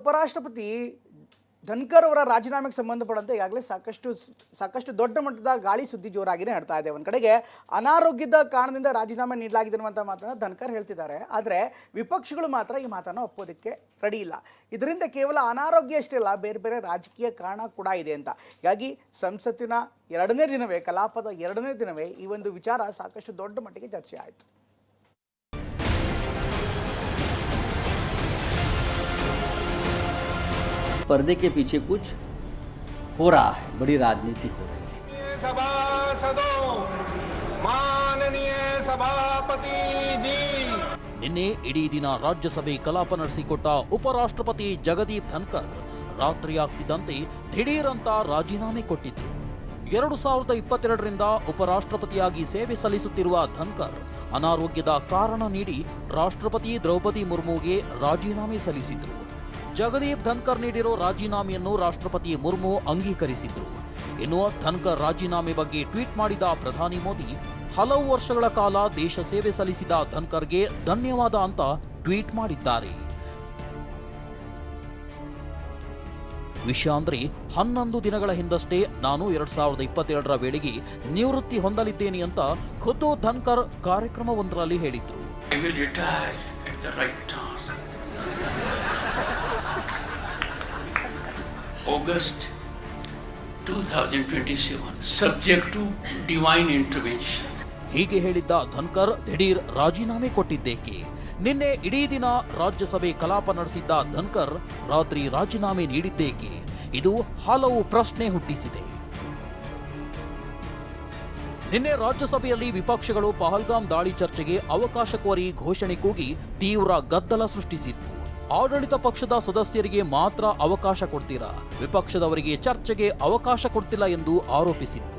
ಉಪರಾಷ್ಟ್ರಪತಿ ಧನ್ಕರ್ ಅವರ ರಾಜೀನಾಮೆಗೆ ಸಂಬಂಧಪಟ್ಟಂತೆ ಈಗಾಗಲೇ ಸಾಕಷ್ಟು ದೊಡ್ಡ ಮಟ್ಟದ ಗಾಳಿ ಸುದ್ದಿ ಜೋರಾಗಿನೇ ನಡ್ತಾ ಇದೆ. ಒಂದು ಕಡೆಗೆ ಅನಾರೋಗ್ಯದ ಕಾರಣದಿಂದ ರಾಜೀನಾಮೆ ನೀಡಲಾಗಿದೆ ಅನ್ನುವಂಥ ಮಾತನ್ನು ಧನ್ಕರ್ ಹೇಳ್ತಿದ್ದಾರೆ. ಆದರೆ ವಿಪಕ್ಷಗಳು ಮಾತ್ರ ಈ ಮಾತನ್ನು ಒಪ್ಪೋದಕ್ಕೆ ರೆಡಿ ಇಲ್ಲ. ಇದರಿಂದ ಕೇವಲ ಅನಾರೋಗ್ಯ ಅಷ್ಟೇ ಅಲ್ಲ, ಬೇರೆ ಬೇರೆ ರಾಜಕೀಯ ಕಾರಣ ಕೂಡ ಇದೆ ಅಂತ. ಹೀಗಾಗಿ ಸಂಸತ್ತಿನ ಕಲಾಪದ ಎರಡನೇ ದಿನವೇ ಈ ಒಂದು ವಿಚಾರ ಸಾಕಷ್ಟು ದೊಡ್ಡ ಮಟ್ಟಿಗೆ ಚರ್ಚೆ ಆಯಿತು. पर्दे के पीछे कुछ हो रहा है, बड़ी राजनीति हो रही है। सभासदों, माननीय सभापति जी, ನಿನ್ನೆ ಇಡೀ ದಿನ ರಾಜ್ಯಸಭೆ ಕಲಾಪ ನಡೆಸಿಕೊಟ್ಟ ಉಪರಾಷ್ಟ್ರಪತಿ ಜಗದೀಪ್ ಧನ್ಕರ್ ರಾತ್ರಿ ಆಗ್ತಿದ್ದಂತೆ ದಿಢೀರಂತ ರಾಜೀನಾಮೆ ಕೊಟ್ಟಿದ್ರು. 2022ರಿಂದ ಉಪರಾಷ್ಟ್ರಪತಿಯಾಗಿ ಸೇವೆ ಸಲ್ಲಿಸುತ್ತಿರುವ ಧನ್ಕರ್ ಅನಾರೋಗ್ಯದ ಕಾರಣ ನೀಡಿ ರಾಷ್ಟ್ರಪತಿ ದ್ರೌಪದಿ ಮುರ್ಮುಗೆ ರಾಜೀನಾಮೆ ಸಲ್ಲಿಸಿದ್ರು. ಜಗದೀಪ್ ಧನ್ಕರ್ ನೀಡಿರೋ ರಾಜೀನಾಮೆಯನ್ನು ರಾಷ್ಟ್ರಪತಿ ಮುರ್ಮು ಅಂಗೀಕರಿಸಿದ್ರು. ಇನ್ನು ಧನ್ಕರ್ ರಾಜೀನಾಮೆ ಬಗ್ಗೆ ಟ್ವೀಟ್ ಮಾಡಿದ ಪ್ರಧಾನಿ ಮೋದಿ, ಹಲವು ವರ್ಷಗಳ ಕಾಲ ದೇಶ ಸೇವೆ ಸಲ್ಲಿಸಿದ ಧನ್ಕರ್ಗೆ ಧನ್ಯವಾದ ಅಂತ ಟ್ವೀಟ್ ಮಾಡಿದ್ದಾರೆ. ವಿಷಯ ಅಂದ್ರೆ 11 ದಿನಗಳ ಹಿಂದಷ್ಟೇ ನಾನು 2022ರ ವೇಳೆಗೆ ನಿವೃತ್ತಿ ಹೊಂದಲಿದ್ದೇನೆ ಅಂತ ಖುದ್ದು ಧನ್ಕರ್ ಕಾರ್ಯಕ್ರಮವೊಂದರಲ್ಲಿ ಹೇಳಿದ್ರು. August 2027, subject to divine intervention. ಹೀಗೆ ಹೇಳಿದ್ದ ಧನ್ಕರ್ ದಿಢೀರ್ ರಾಜೀನಾಮೆ ಕೊಟ್ಟಿದ್ದೇಕೆ? ನಿನ್ನೆ ಇಡೀ ದಿನ ರಾಜ್ಯಸಭೆ ಕಲಾಪ ನಡೆಸಿದ್ದ ಧನ್ಕರ್ ರಾತ್ರಿ ರಾಜೀನಾಮೆ ನೀಡಿದ್ದೇಕೆ? ಇದು ಹಲವು ಪ್ರಶ್ನೆ ಹುಟ್ಟಿಸಿದೆ. ನಿನ್ನೆ ರಾಜ್ಯಸಭೆಯಲ್ಲಿ ವಿಪಕ್ಷಗಳು ಪಹಲ್ಗಾಮ್ ದಾಳಿ ಚರ್ಚೆಗೆ ಅವಕಾಶ ಕೋರಿ ಘೋಷಣೆ ಕೂಗಿ ತೀವ್ರ ಗದ್ದಲ ಸೃಷ್ಟಿಸಿತ್ತು. ಆಡಳಿತ ಪಕ್ಷದ ಸದಸ್ಯರಿಗೆ ಮಾತ್ರ ಅವಕಾಶ ಕೊಡ್ತೀರಾ, ವಿಪಕ್ಷದವರಿಗೆ ಚರ್ಚೆಗೆ ಅವಕಾಶ ಕೊಡ್ತಿಲ್ಲ ಎಂದು ಆರೋಪಿಸಿತ್ತು.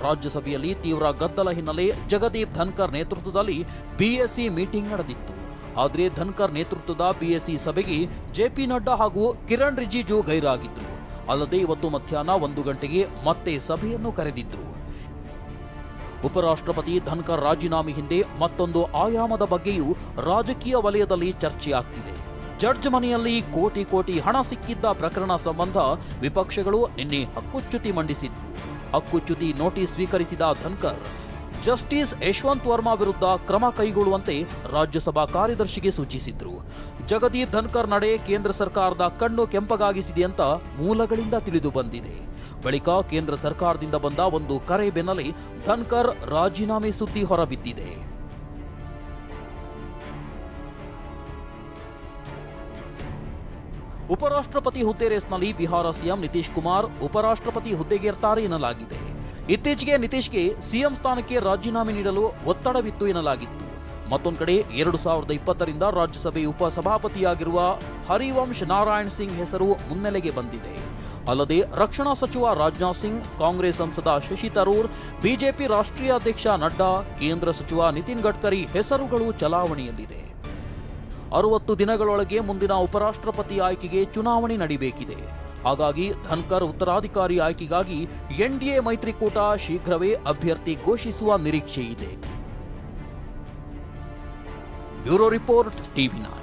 ರಾಜ್ಯಸಭೆಯಲ್ಲಿ ತೀವ್ರ ಗದ್ದಲ ಹಿನ್ನೆಲೆ ಜಗದೀಪ್ ಧನ್ಕರ್ ನೇತೃತ್ವದಲ್ಲಿ ಬಿಎಸ್ಸಿ ಮೀಟಿಂಗ್ ನಡೆದಿತ್ತು. ಆದರೆ ಧನ್ಕರ್ ನೇತೃತ್ವದ ಬಿಎಸ್ಸಿ ಸಭೆಗೆ ಜೆಪಿ ನಡ್ಡಾ ಹಾಗೂ ಕಿರಣ್ ರಿಜಿಜು ಗೈರಾಗಿದ್ರು. ಅಲ್ಲದೆ ಇವತ್ತು ಮಧ್ಯಾಹ್ನ 1 ಗಂಟೆಗೆ ಮತ್ತೆ ಸಭೆಯನ್ನು ಕರೆದಿದ್ರು. ಉಪರಾಷ್ಟ್ರಪತಿ ಧನ್ಕರ್ ರಾಜೀನಾಮೆ ಹಿಂದೆ ಮತ್ತೊಂದು ಆಯಾಮದ ಬಗ್ಗೆಯೂ ರಾಜಕೀಯ ವಲಯದಲ್ಲಿ ಚರ್ಚೆಯಾಗ್ತಿದೆ. ಜಡ್ಜ್ ಮನೆಯಲ್ಲಿ ಕೋಟಿ ಹಣ ಸಿಕ್ಕಿದ್ದ ಪ್ರಕರಣ ಸಂಬಂಧ ವಿಪಕ್ಷಗಳು ನಿನ್ನೆ ಹಕ್ಕುಚ್ಯುತಿ ಮಂಡಿಸಿದ್ದು. ಹಕ್ಕುಚ್ಯುತಿ ನೋಟಿಸ್ ಸ್ವೀಕರಿಸಿದ ಧನ್ಕರ್ ಜಸ್ಟಿಸ್ ಯಶವಂತ್ ವರ್ಮಾ ವಿರುದ್ಧ ಕ್ರಮ ಕೈಗೊಳ್ಳುವಂತೆ ರಾಜ್ಯಸಭಾ ಕಾರ್ಯದರ್ಶಿಗೆ ಸೂಚಿಸಿದ್ರು. ಜಗದೀಪ್ ಧನ್ಕರ್ ನಡೆ ಕೇಂದ್ರ ಸರ್ಕಾರದ ಕಣ್ಣು ಕೆಂಪಗಾಗಿಸಿದೆ ಅಂತ ಮೂಲಗಳಿಂದ ತಿಳಿದು ಬಂದಿದೆ. ಬಳಿಕ ಕೇಂದ್ರ ಸರ್ಕಾರದಿಂದ ಬಂದ ಒಂದು ಕರೆ ಬೆನ್ನಲ್ಲೇ ಧನ್ಕರ್ ರಾಜೀನಾಮೆ ಸುದ್ದಿ ಹೊರಬಿದ್ದಿದೆ. ಉಪರಾಷ್ಟ್ರಪತಿ ಹುದ್ದೆ ರೇಸ್ನಲ್ಲಿ ಬಿಹಾರ ಸಿಎಂ ನಿತೀಶ್ ಕುಮಾರ್ ಉಪರಾಷ್ಟ್ರಪತಿ ಹುದ್ದೆಗೇರ್ತಾರೆ ಎನ್ನಲಾಗಿದೆ. ಇತ್ತೀಚೆಗೆ ನಿತೀಶ್ಗೆ ಸಿಎಂ ಸ್ಥಾನಕ್ಕೆ ರಾಜೀನಾಮೆ ನೀಡಲು ಒತ್ತಡವಿತ್ತು ಎನ್ನಲಾಗಿತ್ತು. ಮತ್ತೊಂದು ಕಡೆ 2020ರಿಂದ ರಾಜ್ಯಸಭೆ ಉಪಸಭಾಪತಿಯಾಗಿರುವ ಹರಿವಂಶ್ ನಾರಾಯಣ್ ಸಿಂಗ್ ಹೆಸರು ಮುನ್ನೆಲೆಗೆ ಬಂದಿದೆ. ಅಲ್ಲದೆ ರಕ್ಷಣಾ ಸಚಿವ ರಾಜನಾಥ್ ಸಿಂಗ್, ಕಾಂಗ್ರೆಸ್ ಸಂಸದ ಶಶಿ ತರೂರ್, ಬಿಜೆಪಿ ರಾಷ್ಟ್ರೀಯ ಅಧ್ಯಕ್ಷ ನಡ್ಡಾ, ಕೇಂದ್ರ ಸಚಿವ ನಿತಿನ್ ಗಡ್ಕರಿ ಹೆಸರುಗಳು ಚಲಾವಣೆಯಲ್ಲಿದೆ. 60 ದಿನಗಳೊಳಗೆ ಮುಂದಿನ ಉಪರಾಷ್ಟ್ರಪತಿ ಆಯ್ಕೆಗೆ ಚುನಾವಣೆ ನಡೀಬೇಕಿದೆ. ಹಾಗಾಗಿ ಧನ್ಕರ್ ಉತ್ತರಾಧಿಕಾರಿ ಆಯ್ಕೆಗಾಗಿ ಎನ್ಡಿಎ ಮೈತ್ರಿಕೂಟ ಶೀಘ್ರವೇ ಅಭ್ಯರ್ಥಿ ಘೋಷಿಸುವ ನಿರೀಕ್ಷೆ ಇದೆ. Bureau report, TV9.